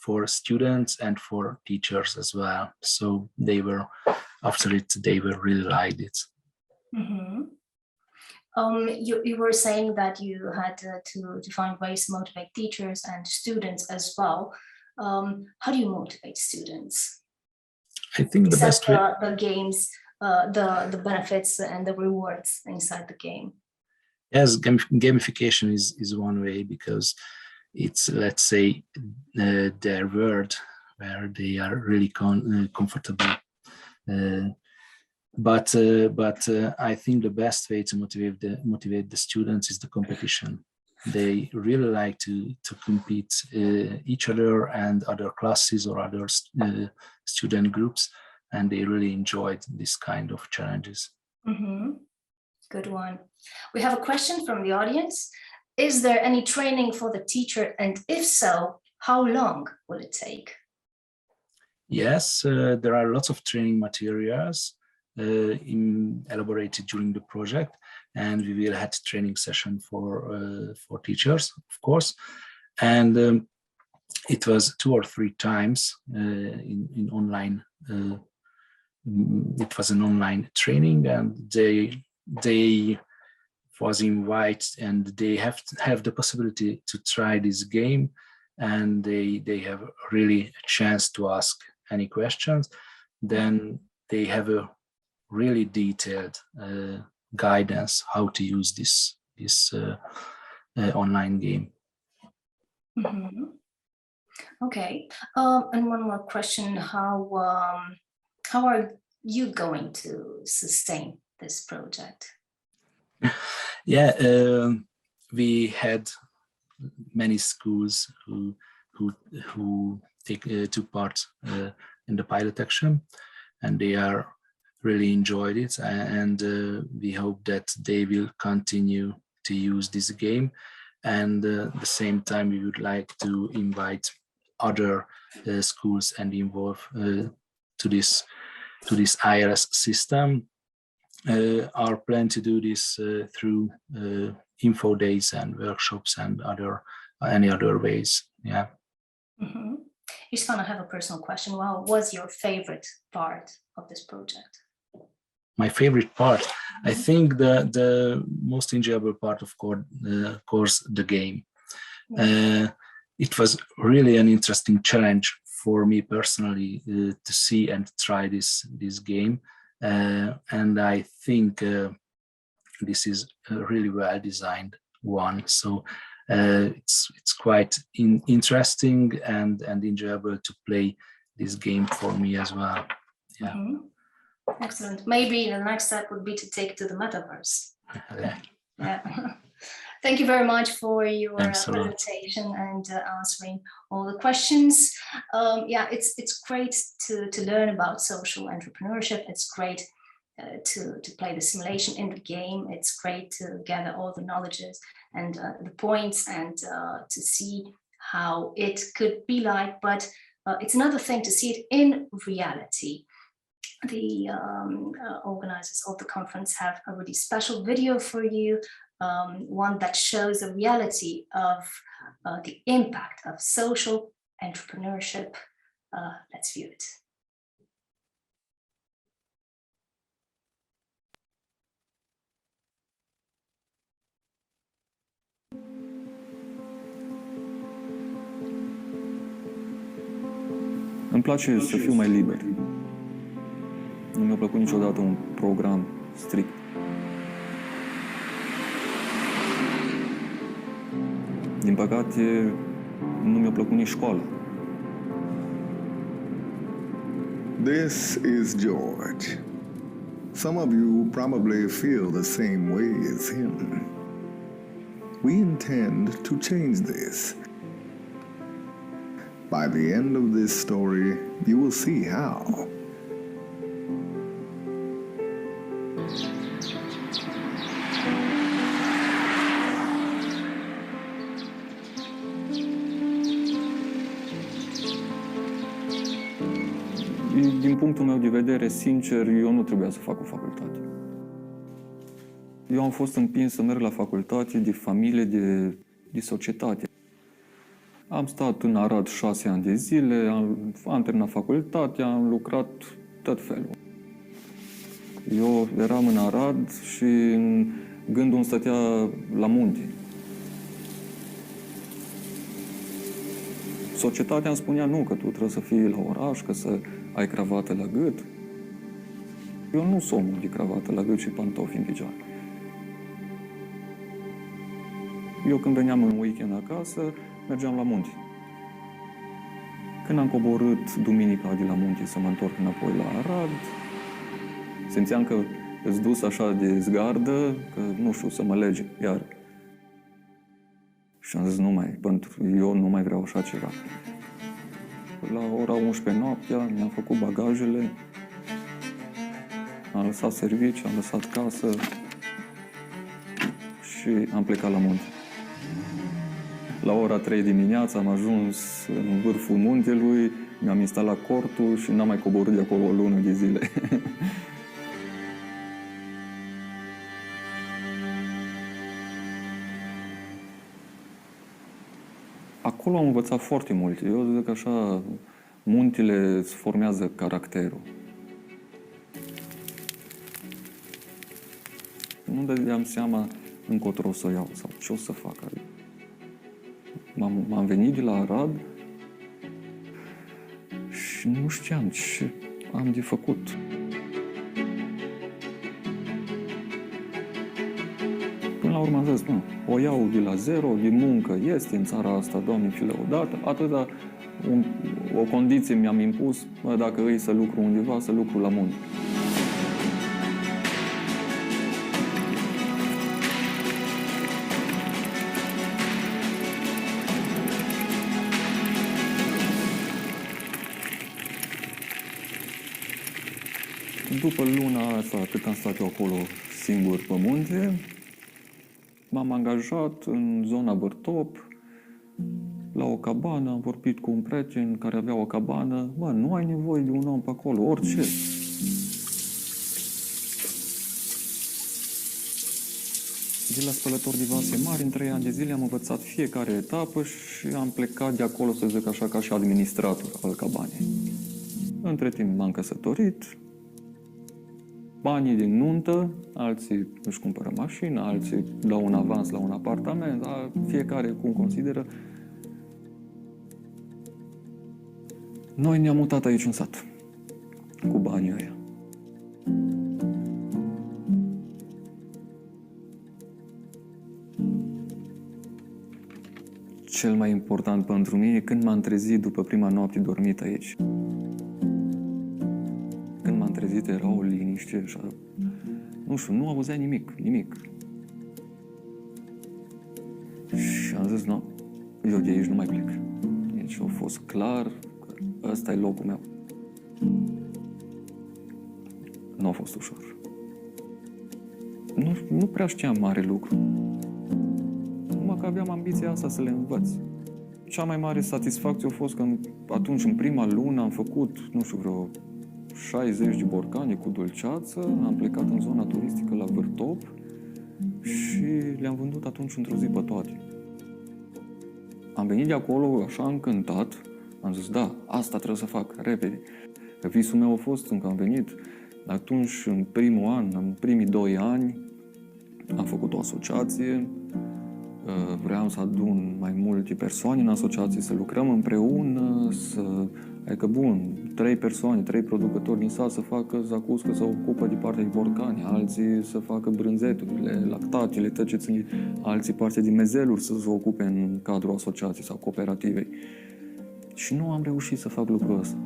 D: for students and for teachers as well. So they were, after it, they were really liked it.
A: Mm-hmm. You were saying that you had to find ways to motivate teachers and students as well. How do you motivate students?
D: I think the best way,
A: the games, the benefits and the rewards inside the game.
D: Yes, gamification is one way, because it's, let's say, their world where they are really comfortable. But I think the best way to motivate the students is the competition. They really like to compete each other and other classes or other student groups, and they really enjoyed this kind of challenges.
A: Mm-hmm. Good one. We have a question from the audience. Is there any training for the teacher, and if so, how long will it take?
D: Yes, there are lots of training materials elaborated during the project, and we will have training session for teachers, of course. And it was 2 or 3 times in online it was an online training, and they was invited, and they have the possibility to try this game, and they have really a chance to ask any questions. Then they have a really detailed guidance how to use this online game.
A: Okay, and one more question: how are you going to sustain this project?
D: Yeah, we had many schools who took part in the pilot action, and they are really enjoyed it, and we hope that they will continue to use this game. And at the same time, we would like to invite other schools and involve to this IRS system. Our plan to do this through info days and workshops and any other ways. Yeah.
A: István, I have a personal question. What was your favorite part of this project?
D: My favorite part, I think the most enjoyable part, of course, the game. It was really an interesting challenge for me personally to see and try this game. And I think this is a really well designed one. So it's quite interesting and enjoyable to play this game for me as well. Yeah.
A: Excellent. Maybe the next step would be to take it to the metaverse. Yeah. Thank you very much for your presentation and answering all the questions. Yeah, it's great to learn about social entrepreneurship. It's great to play the simulation in the game. It's great to gather all the knowledges and the points and to see how it could be like, but it's another thing to see it in reality. The organizers of the conference have a really special video for you, one that shows the reality of the impact of social entrepreneurship. Let's view it.
E: Îmi place să fiu mai liber. Nu mi-a plăcut niciodată un program strict. Din păcate, nu mi-a plăcut nici școala.
F: This is George. Some of you probably feel the same way as him. We intend to change this. By the end of this story, you will see how.
E: Din punctul meu de vedere, sincer, eu nu trebuia să fac o facultate. Eu am fost împins să merg la facultate de familie, de societate. Am stat în Arad 6 ani de zile, am terminat facultatea, am lucrat tot felul. Eu eram în Arad și gândul îmi stătea la munte. Societatea îmi spunea nu, că tu trebuie să fii la oraș, că să ai cravată la gât. Eu nu sunt omul de cravată la gât și pantofi în picioare. Eu când veneam în weekend acasă, mergeam la munte. Când am coborât duminica de la munte să mă întorc înapoi la Arad, simțeam că îți dus așa de zgardă, că nu știu, să mă lege iar. Și am zis, eu nu mai vreau așa ceva. La ora 11 noaptea mi-am făcut bagajele, am lăsat serviciu, am lăsat casă și am plecat la munte. La ora 3 dimineața am ajuns în vârful muntelui, mi-am instalat cortul și n-am mai coborât de acolo o lună de zile. Acolo am învățat foarte mult. Eu zic așa, Muntele îți formează caracterul. Nu dădeam seama încotro o să o iau sau ce o să fac. M-am venit de la Arad și nu știam ce am de făcut. Până la urmă am zis, o iau de la zero, de muncă este în țara asta, Doamne fi lăudată, atâta o condiție mi-am impus, dacă îi să lucru undeva, să lucru la munte. După luna asta, cât am stat eu acolo singur pe munte, m-am angajat în zona Bărtop, la o cabană, am vorbit cu un prieten care avea o cabană. Nu ai nevoie de un om pe acolo, orice. De la spălător de vase mari, în 3 ani de zile am învățat fiecare etapă și am plecat de acolo, să zic așa, ca și administrator al cabanei. Între timp m-am căsătorit, banii din nuntă, alții își cumpără mașină, alții dau un avans la un apartament, dar fiecare cum consideră. Noi ne-am mutat aici în sat, cu banii ăia. Cel mai important pentru mine e când m-am trezit după prima noapte dormit aici. Când m-am trezit era o liniște așa, nu știu, nu auzeam nimic. Și am zis, eu de aici nu mai plec. Deci a fost clar că ăsta e locul meu. Nu a fost ușor. Nu prea știam mare lucru. Numai că aveam ambiția asta să le învăț. Cea mai mare satisfacție a fost că atunci, în prima lună, am făcut, nu știu, vreo 60 de borcane cu dulceață, am plecat în zona turistică la Vârtop și le-am vândut atunci într-o zi pe toate. Am venit de acolo așa încântat, am zis, da, asta trebuie să fac, repede. Visul meu a fost, încă am venit, atunci, în primul an, în primii 2 ani, am făcut o asociație, vreau să adun mai multe persoane în asociație, să lucrăm împreună, adică bun, 3 persoane, 3 producători din sat să facă zacuscă, să ocupă de partea de borcani, alții să facă brânzeturile, lactatele, tăcețile, alții partea de mezeluri să se ocupe în cadrul asociației sau cooperativei. Și nu am reușit să fac lucrul ăsta.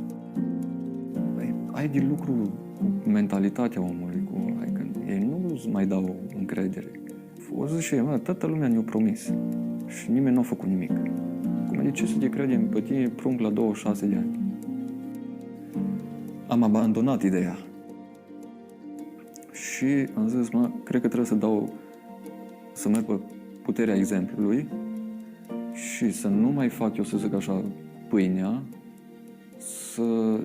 E: Ai de lucru cu mentalitatea omului, adică ei nu-ți mai dau încredere. O zis și toată lumea ne-a promis și nimeni nu a făcut nimic. Cum de ce să te credem pe tine prunc la 26 de ani? Am abandonat ideea. Și am zis, cred că trebuie să merg pe puterea exemplului și să nu mai fac eu, să zic așa, pâinea, să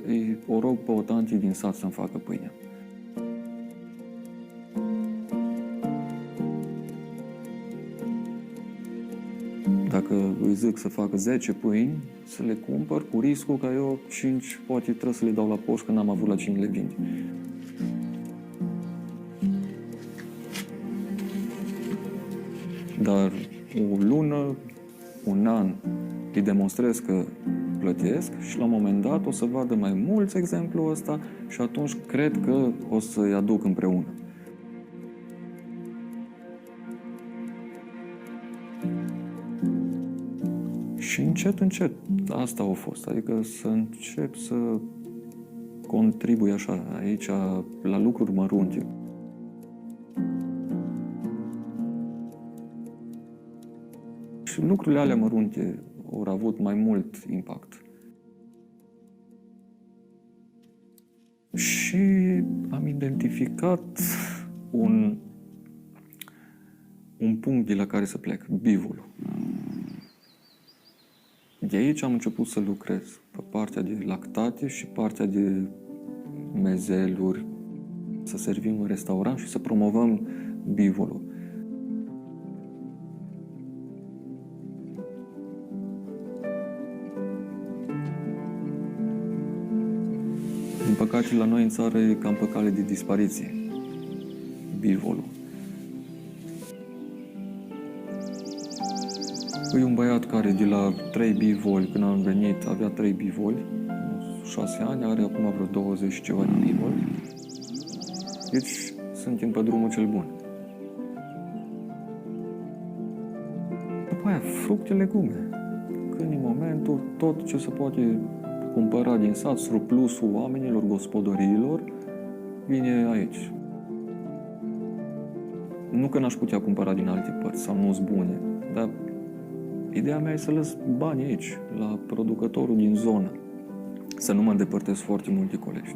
E: o rog pe o tanti din sat să-mi facă pâinea. Dacă îi zic să facă 10 pâini, să le cumpăr cu riscul ca eu 5, poate trebuie să le dau la poștă, că n-am avut la cine le vinde. Dar o lună, un an, îi demonstrez că plătesc și la un moment dat o să vadă mai mulți exemplul ăsta și atunci cred că o să-i aduc împreună. Și încet, asta a fost. Adică să încep să contribui așa, aici, la lucruri mărunte. Și lucrurile alea mărunte au avut mai mult impact. Și am identificat un punct de la care să plec, bivul. De aici am început să lucrez pe partea de lactate și partea de mezeluri, să servim în restaurant și să promovăm bivul. Din păcate, la noi în țară e cam pe cale de dispariție bivolul. E un băiat care de la 3 bivoli, când am venit, avea 3 bivoli, 6 ani, are acum vreo 20 și ceva de bivoli. Deci suntem pe drumul cel bun. După aia, fructe, legume. Când e momentul, tot ce se poate cumpăra din sat, surplusul oamenilor, gospodăriilor, vine aici. Nu că n-aș putea cumpăra din alte părți sau nu sunt bune, dar ideea mea e să lăs bani aici, la producătorul din zonă, să nu mă îndepărtez foarte mult de colegi.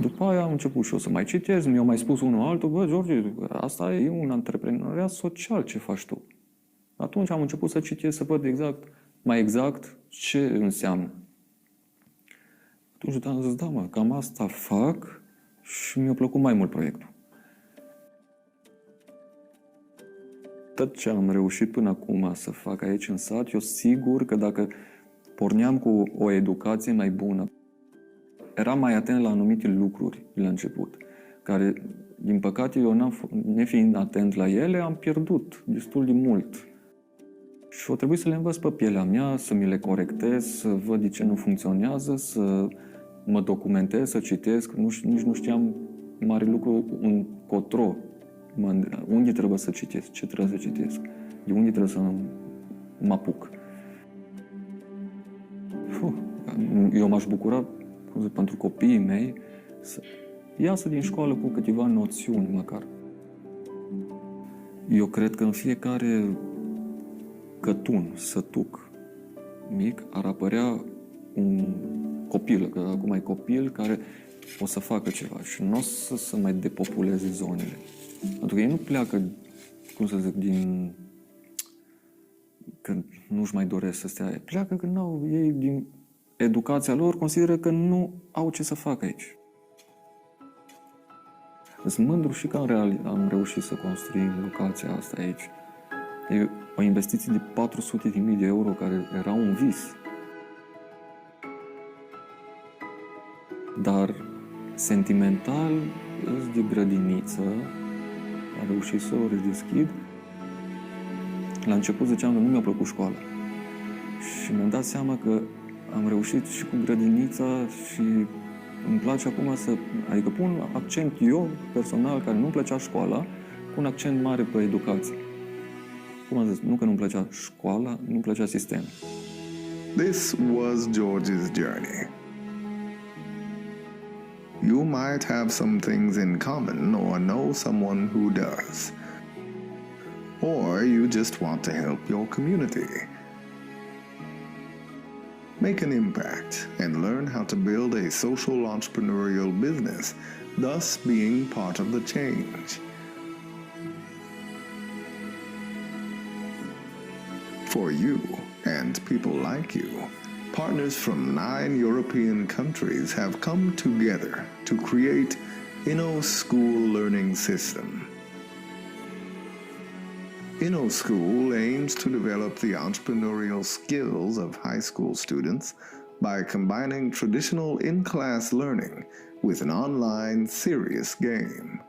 E: După aia am început și eu să mai citesc, mi-a mai spus unul altul, bă, George, asta e un antreprenoriat social ce faci tu. Atunci am început să citesc, să văd mai exact ce înseamnă. Atunci am zis, da, mă, cam asta fac și mi-a plăcut mai mult proiectul. Tot ce am reușit până acum să fac aici în sat, eu sigur că dacă porneam cu o educație mai bună, eram mai atent la anumite lucruri de la început, care, din păcate, eu nefiind atent la ele, am pierdut destul de mult. Și o trebuie să le învăț pe pielea mea, să mi le corectez, să văd de ce nu funcționează, să mă documentez, să citesc. Nici nu știam mare lucru încotro. Unde trebuie să citesc, ce trebuie să citesc, de unde trebuie să mă apuc. Eu m-aș bucura pentru copiii mei să iasă din școală cu câteva noțiuni măcar. Eu cred că în fiecare cătun, sătuc mic, ar apărea un copil, că acum e copil, care o să facă ceva și nu o să se mai depopuleze zonele. Pentru că ei nu pleacă, cum să zic, că nu-și mai doresc să stea. Pleacă că ei din educația lor consideră că nu au ce să facă aici. Sunt mândru și că am reușit să construim locația asta aici. E o investiție de 400.000 de euro, care era un vis. Dar sentimental, îs de grădiniță, am reușit să o redeschid. La început ziceam că nu mi-a plăcut școala. Și mi-am dat seama că am reușit și cu grădinița și îmi place acum adică pun accent eu, personal, care nu-mi plăcea școala, pun accent mare pe educație. Cum am zis, nu că nu-mi plăcea școala, nu-mi plăcea sistemul.
F: This was George's journey. You might have some things in common or know someone who does. Or you just want to help your community. Make an impact and learn how to build a social entrepreneurial business, thus being part of the change. For you and people like you, partners from 9 European countries have come together to create InnoSchool learning system. InnoSchool aims to develop the entrepreneurial skills of high school students by combining traditional in-class learning with an online serious game.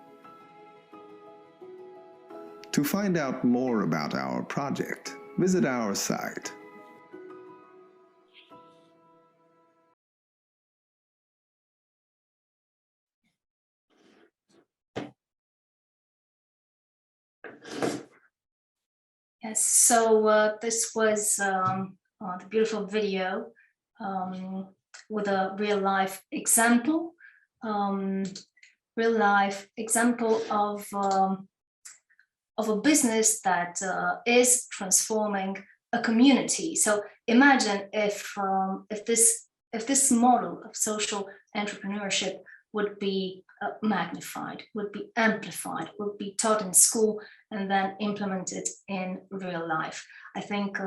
F: To find out more about our project, visit our site.
A: Yes, so this was the beautiful video with a real-life example, of a business that is transforming a community. So imagine if this model of social entrepreneurship would be magnified, would be amplified, would be taught in school and then implemented in real life. I think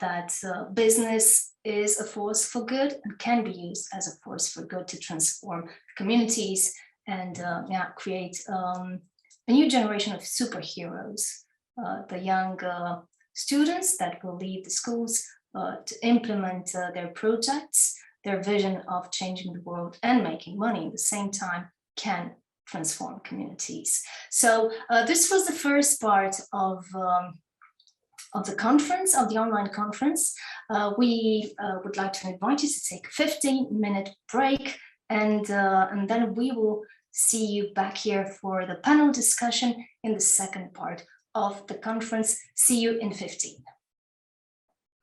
A: that business is a force for good and can be used as a force for good to transform communities and create a new generation of superheroes the young students that will leave the schools to implement their projects, their vision of changing the world and making money at the same time can transform communities. So this was the first part of the conference, of the online conference. We would like to invite you to take a 15-minute break, and then we will see you back here for the panel discussion in the second part of the conference. See you in 15.